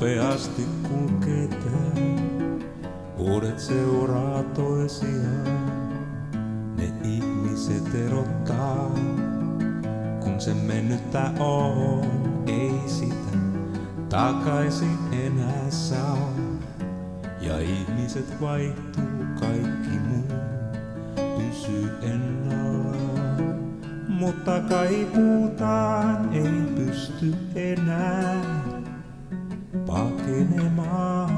Nopeasti kulketaan, vuodet seuraa toisiaan. Ne ihmiset erottaa, kun se mennyttä on, ei sitä takaisin enää saa. Ja ihmiset vaihtuu, kaikki muu pysyy ennallaan. Mutta kaipuutaan ei pysty enää pakenemaan.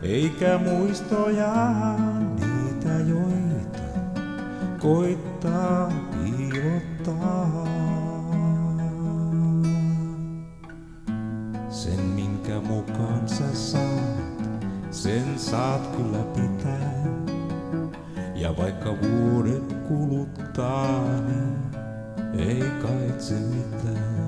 Eikä muistoja niitä, joita koittaa piilottaa. Sen minkä mukaan sä saat, sen saat kyllä pitää. Ja vaikka vuodet kuluttaa, niin ei kaitse mitään.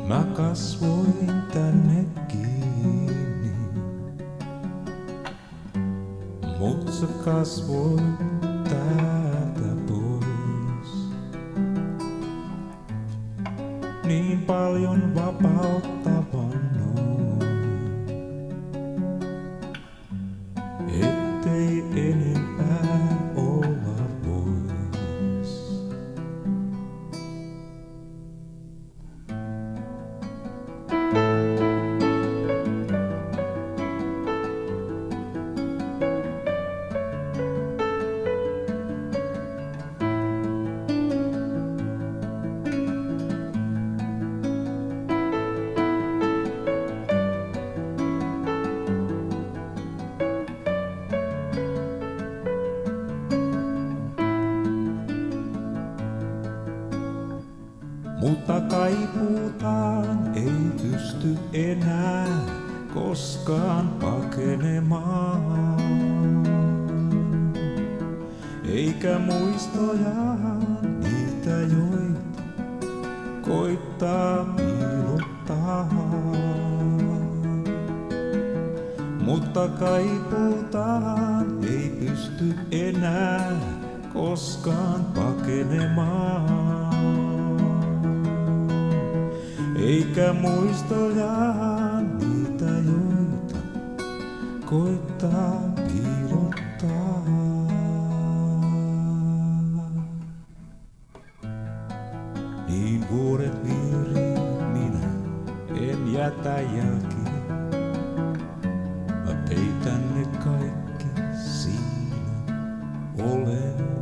Mä kasvoin tänne kiinni, mut sä kasvoit täältä pois. Niin paljon vapautta vannoin, ettei enempää olla vois. Mutta kaipuutaan ei pysty enää koskaan pakenemaan. Eikä muistoja niitä, joita koittaa piilottaa. Mutta kaipuutaan ei pysty enää koskaan pakenemaan. Eikä muistoja niitä, joita koittaa piilottaa. Niin vuodet vieri, minä en jätä jälkiä. Mä peitän ne kaikki, siinä olen.